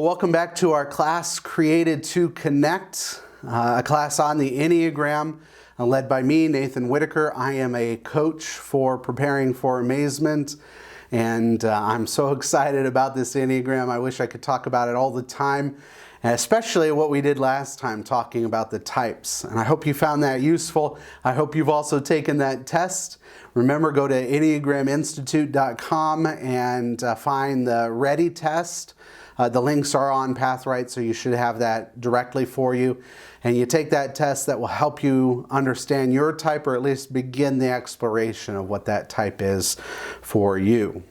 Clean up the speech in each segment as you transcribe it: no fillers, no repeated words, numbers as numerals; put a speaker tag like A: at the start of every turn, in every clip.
A: Well, welcome back to our class created to connect, a class on the Enneagram, led by me, Nathan Whitaker. I am a coach for Preparing for Amazement, and I'm so excited about this Enneagram. I wish I could talk about it all the time, especially what we did last time, talking about the types. And I hope you found that useful. I hope you've also taken that test. Remember, go to enneagraminstitute.com and find the Ready test. The links are on Pathright, so you should have that directly for you. And you take that test that will help you understand your type, or at least begin the exploration of what that type is for you.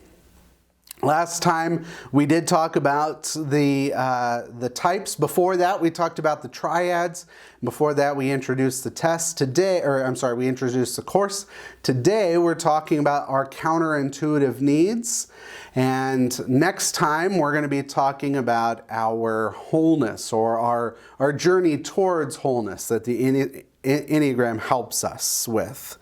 A: Last time we did talk about the types. Before that, we talked about the triads. Before that, we introduced the test. We introduced the course. Today, we're talking about our counterintuitive needs. And next time, we're going to be talking about our wholeness, or our journey towards wholeness that the Enneagram helps us with.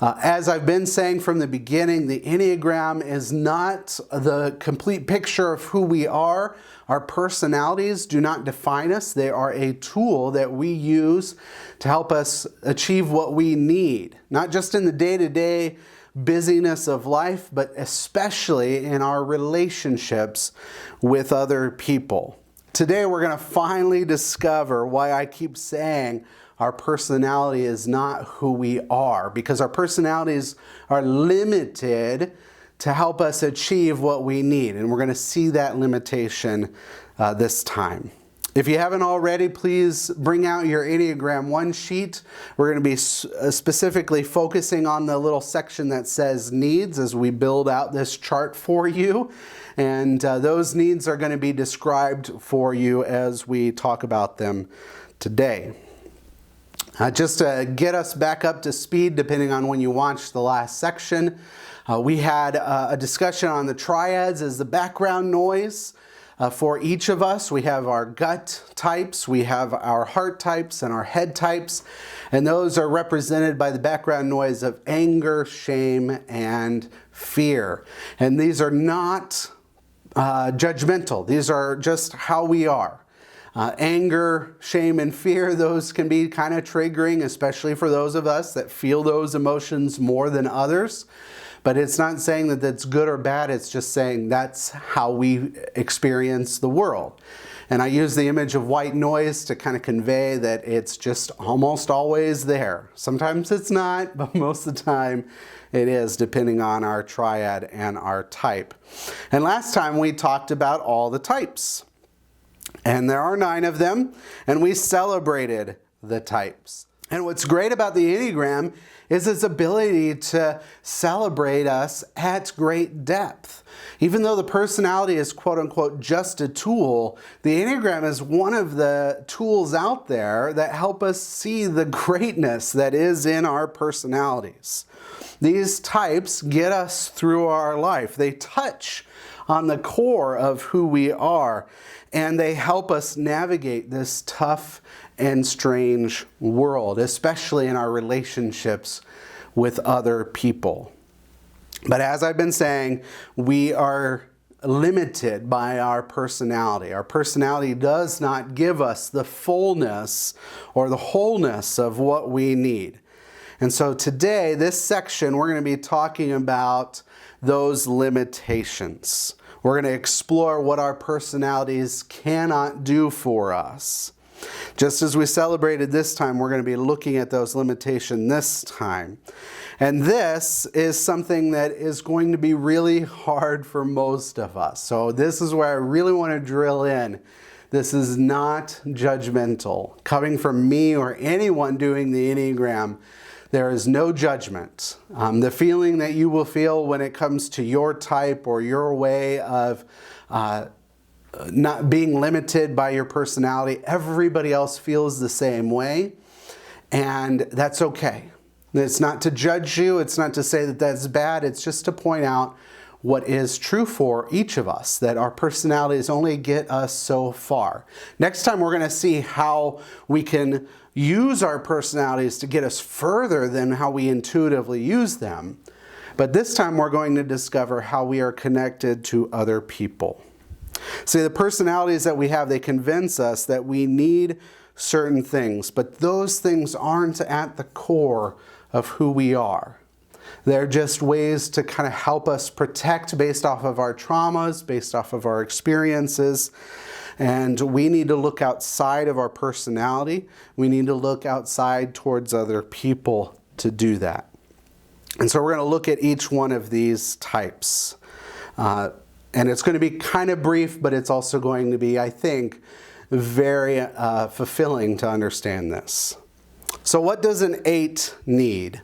A: As I've been saying from the beginning, the Enneagram is not the complete picture of who we are. Our personalities do not define us. They are a tool that we use to help us achieve what we need, not just in the day-to-day busyness of life, but especially in our relationships with other people. Today, we're going to finally discover why I keep saying our personality is not who we are, because our personalities are limited to help us achieve what we need. And we're going to see that limitation this time. If you haven't already, please bring out your Enneagram 1 sheet. We're going to be specifically focusing on the little section that says needs as we build out this chart for you. And those needs are going to be described for you as we talk about them today. Just to get us back up to speed, depending on when you watched the last section, we had a discussion on the triads as the background noise for each of us. We have our gut types, we have our heart types, and our head types, and those are represented by the background noise of anger, shame, and fear. And these are not judgmental. These are just how we are. Anger, shame, and fear, those can be kind of triggering, especially for those of us that feel those emotions more than others. But it's not saying that that's good or bad. It's just saying that's how we experience the world. And I use the image of white noise to kind of convey that it's just almost always there. Sometimes it's not, but most of the time it is, depending on our triad and our type. And last time we talked about all the types. And there are 9 of them, and we celebrated the types. And what's great about the Enneagram is its ability to celebrate us at great depth. Even though the personality is quote-unquote just a tool, the Enneagram is one of the tools out there that help us see the greatness that is in our personalities. These types get us through our life. They touch on the core of who we are, and they help us navigate this tough and strange world, especially in our relationships with other people. But as I've been saying, we are limited by our personality. Our personality does not give us the fullness or the wholeness of what we need. And so today, this section, we're going to be talking about those limitations. We're going to explore what our personalities cannot do for us. Just as we celebrated this time, we're going to be looking at those limitations this time. And this is something that is going to be really hard for most of us. So this is where I really want to drill in. This is not judgmental. Coming from me or anyone doing the Enneagram, there is no judgment. The feeling that you will feel when it comes to your type or your way of not being limited by your personality, everybody else feels the same way, and that's okay. It's not to judge you. It's not to say that that's bad. It's just to point out what is true for each of us, that our personalities only get us so far. Next time, we're going to see how we can use our personalities to get us further than how we intuitively use them. But this time, we're going to discover how we are connected to other people. See, the personalities that we have, they convince us that we need certain things, but those things aren't at the core of who we are. They're just ways to kind of help us protect based off of our traumas, based off of our experiences. And we need to look outside of our personality. We need to look outside towards other people to do that. And so we're going to look at each one of these types. And it's going to be kind of brief, but it's also going to be, I think, very fulfilling to understand this. So what does an 8 need?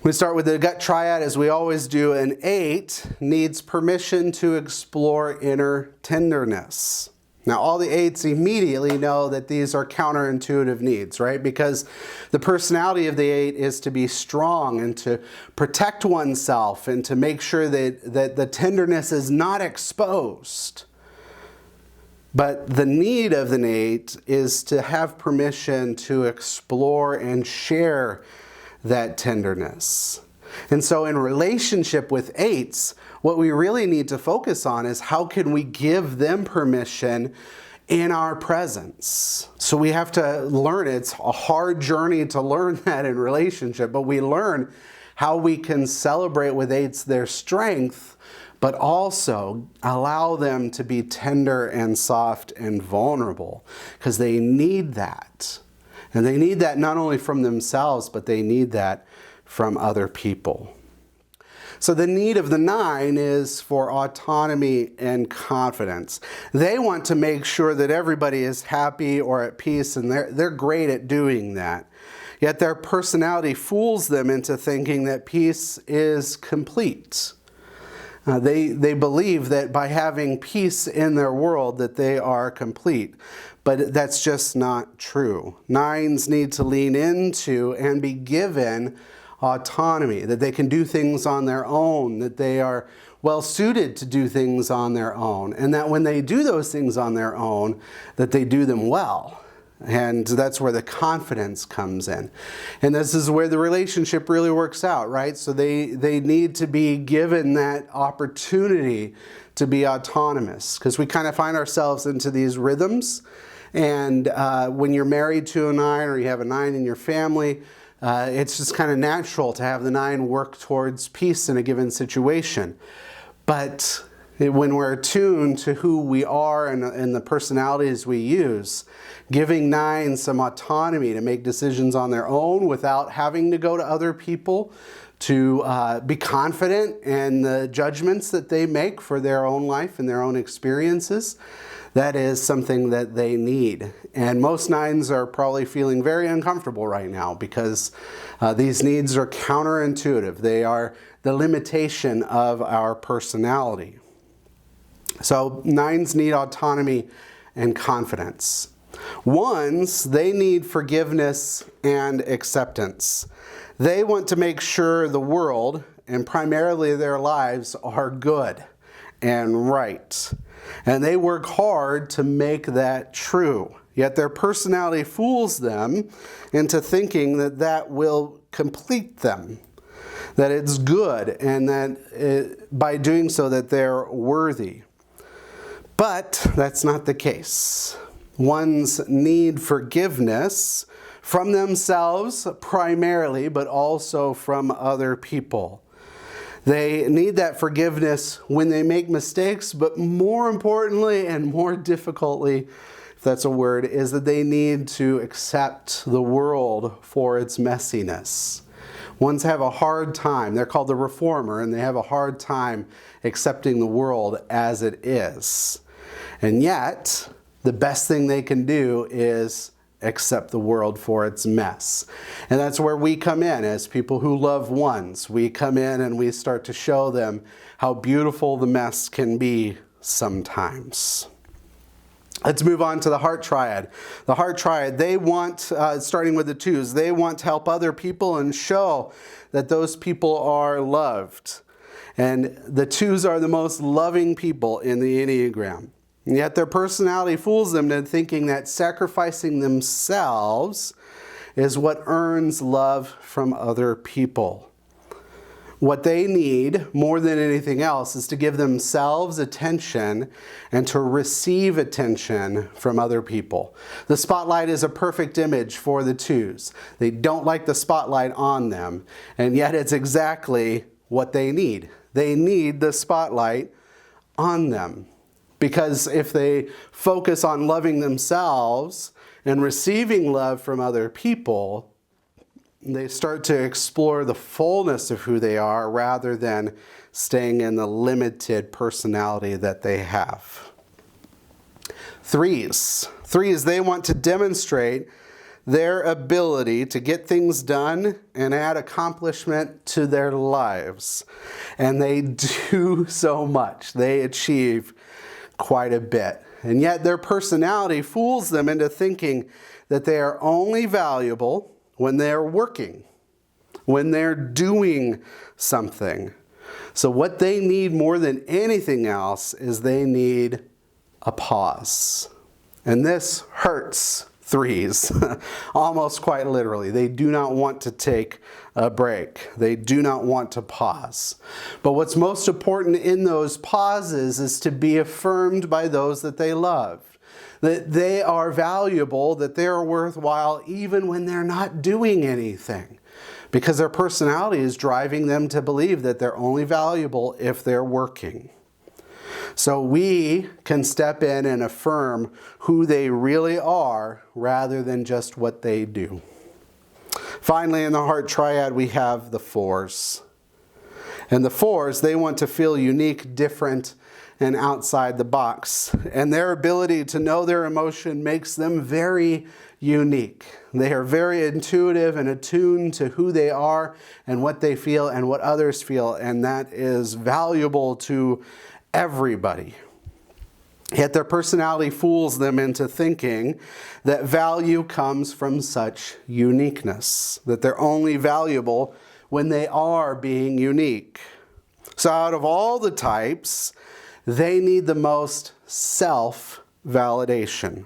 A: We start with the gut triad as we always do. An 8 needs permission to explore inner tenderness. Now, all the 8s immediately know that these are counterintuitive needs, right? Because the personality of the 8 is to be strong and to protect oneself and to make sure that the tenderness is not exposed. But the need of an 8 is to have permission to explore and share that tenderness. And so in relationship with 8s, what we really need to focus on is how can we give them permission in our presence. So we have to learn. It's a hard journey to learn that in relationship, but we learn how we can celebrate with 8s their strength, but also allow them to be tender and soft and vulnerable, because they need that. And they need that not only from themselves, but they need that from other people. So the need of the 9 is for autonomy and confidence. They want to make sure that everybody is happy or at peace, and they're great at doing that. Yet their personality fools them into thinking that peace is complete. They believe that by having peace in their world that they are complete. But that's just not true. 9s need to lean into and be given autonomy, that they can do things on their own, that they are well suited to do things on their own, and that when they do those things on their own, that they do them well. And that's where the confidence comes in. And this is where the relationship really works out, right? So they need to be given that opportunity to be autonomous, because we kind of find ourselves into these rhythms. And when you're married to a 9 or you have a 9 in your family, it's just kind of natural to have the 9 work towards peace in a given situation. But when we're attuned to who we are and the personalities we use, giving 9 some autonomy to make decisions on their own without having to go to other people, to be confident in the judgments that they make for their own life and their own experiences, that is something that they need. And most 9s are probably feeling very uncomfortable right now because these needs are counterintuitive. They are the limitation of our personality. So 9s need autonomy and confidence. 1s, they need forgiveness and acceptance. They want to make sure the world, and primarily their lives, are good and right. And they work hard to make that true. Yet their personality fools them into thinking that that will complete them, that it's good, and that by doing so that they're worthy. But that's not the case. 1s need forgiveness from themselves primarily, but also from other people. They need that forgiveness when they make mistakes, but more importantly and more difficultly, if that's a word, is that they need to accept the world for its messiness. 1s have a hard time. They're called the reformer, and they have a hard time accepting the world as it is. And yet, the best thing they can do is accept the world for its mess. And that's where we come in as people who love 1s. We come in and we start to show them how beautiful the mess can be sometimes. Let's move on to the heart triad. The heart triad, they want, starting with the 2s, they want to help other people and show that those people are loved. And the 2s are the most loving people in the Enneagram. And yet their personality fools them into thinking that sacrificing themselves is what earns love from other people. What they need more than anything else is to give themselves attention and to receive attention from other people. The spotlight is a perfect image for the twos. They don't like the spotlight on them, and yet it's exactly what they need. They need the spotlight on them. Because if they focus on loving themselves and receiving love from other people, they start to explore the fullness of who they are rather than staying in the limited personality that they have. Threes, they want to demonstrate their ability to get things done and add accomplishment to their lives. And they do so much. They achieve quite a bit. And yet their personality fools them into thinking that they are only valuable when they're working, when they're doing something. So what they need more than anything else is they need a pause. And this hurts threes, almost quite literally. They do not want to take a break. They do not want to pause. But what's most important in those pauses is to be affirmed by those that they love. That they are valuable, that they are worthwhile even when they're not doing anything. Because their personality is driving them to believe that they're only valuable if they're working. So we can step in and affirm who they really are rather than just what they do. Finally, in the heart triad, we have the fours. And the fours, they want to feel unique, different, and outside the box. And their ability to know their emotion makes them very unique. They are very intuitive and attuned to who they are and what they feel and what others feel. And that is valuable to everybody. Yet their personality fools them into thinking that value comes from such uniqueness, that they're only valuable when they are being unique. So out of all the types, they need the most self-validation.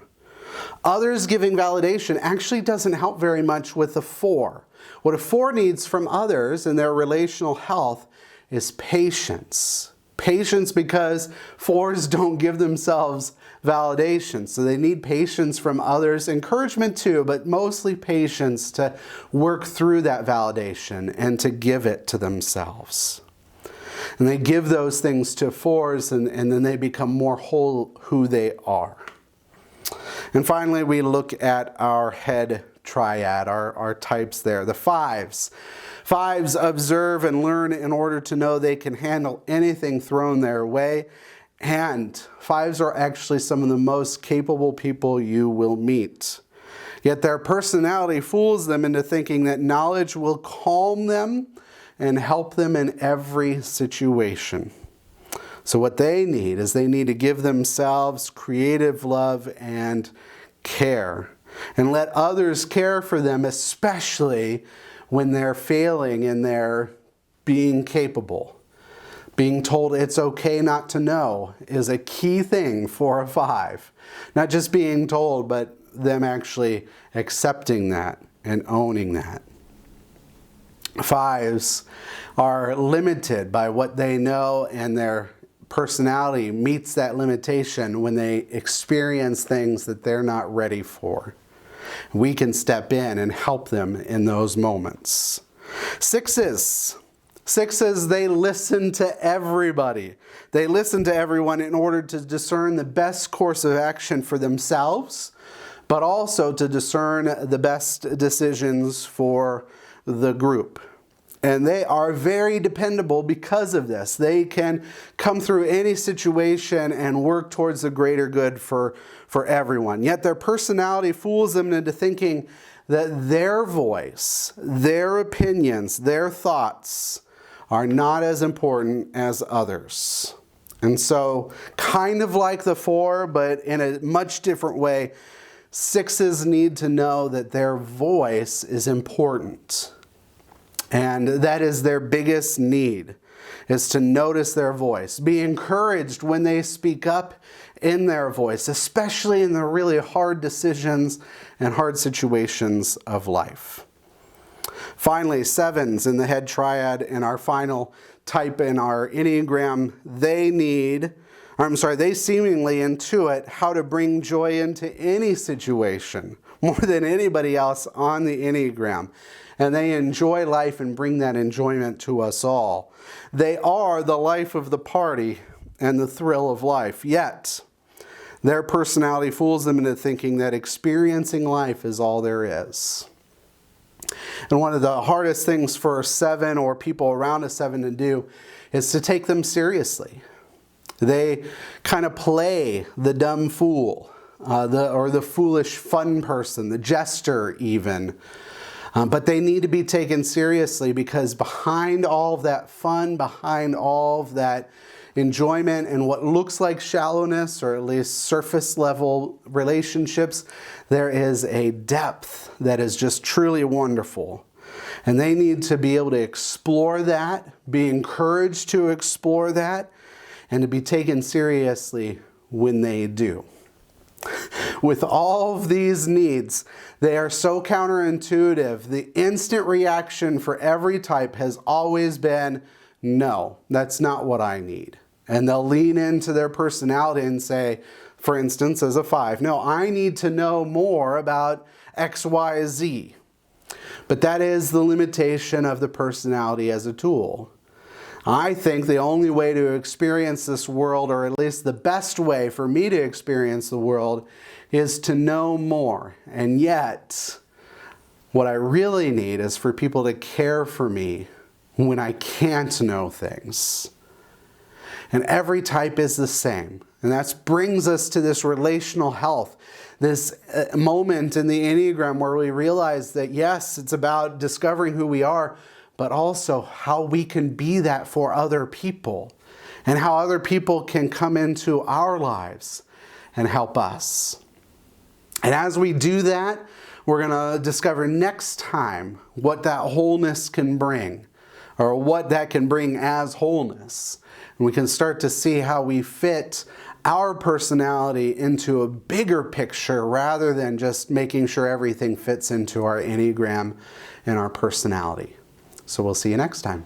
A: Others giving validation actually doesn't help very much with the four. What a four needs from others in their relational health is patience. Patience, because fours don't give themselves validation. So they need patience from others, encouragement too, but mostly patience to work through that validation and to give it to themselves. And they give those things to fours, and then they become more whole who they are. And finally, we look at our head triad, our types there. The fives. Fives observe and learn in order to know they can handle anything thrown their way. And fives are actually some of the most capable people you will meet. Yet their personality fools them into thinking that knowledge will calm them and help them in every situation. So what they need is they need to give themselves creative love and care. And let others care for them, especially when they're failing and they're being capable. Being told it's okay not to know is a key thing for a five. Not just being told, but them actually accepting that and owning that. Fives are limited by what they know, and their personality meets that limitation when they experience things that they're not ready for. We can step in and help them in those moments. Sixes, they listen to everybody. They listen to everyone in order to discern the best course of action for themselves, but also to discern the best decisions for the group. And they are very dependable because of this. They can come through any situation and work towards the greater good for everyone. Yet their personality fools them into thinking that their voice, their opinions, their thoughts are not as important as others. And so, kind of like the four, but in a much different way, sixes need to know that their voice is important. And that is their biggest need, is to notice their voice. Be encouraged when they speak up in their voice, especially in the really hard decisions and hard situations of life. Finally, 7s in the head triad and our final type in our Enneagram, they seemingly intuit how to bring joy into any situation more than anybody else on the Enneagram. And they enjoy life and bring that enjoyment to us all. They are the life of the party and the thrill of life. Yet, their personality fools them into thinking that experiencing life is all there is. And one of the hardest things for a 7 or people around a 7 to do is to take them seriously. They kind of play the dumb fool, or the foolish fun person, the jester even. But they need to be taken seriously, because behind all of that fun, behind all of that enjoyment and what looks like shallowness, or at least surface level relationships, there is a depth that is just truly wonderful. And they need to be able to explore that, be encouraged to explore that, and to be taken seriously when they do. With all of these needs, they are so counterintuitive. The instant reaction for every type has always been, no, that's not what I need. And they'll lean into their personality and say, for instance, as a 5, no, I need to know more about X, Y, Z. But that is the limitation of the personality as a tool. I think the only way to experience this world, or at least the best way for me to experience the world, is to know more. And yet, what I really need is for people to care for me when I can't know things. And every type is the same. And that brings us to this relational health, this moment in the Enneagram where we realize that, yes, it's about discovering who we are, but also how we can be that for other people, and how other people can come into our lives and help us. And as we do that, we're going to discover next time what that wholeness can bring, or what that can bring as wholeness. And we can start to see how we fit our personality into a bigger picture, rather than just making sure everything fits into our Enneagram and our personality. So we'll see you next time.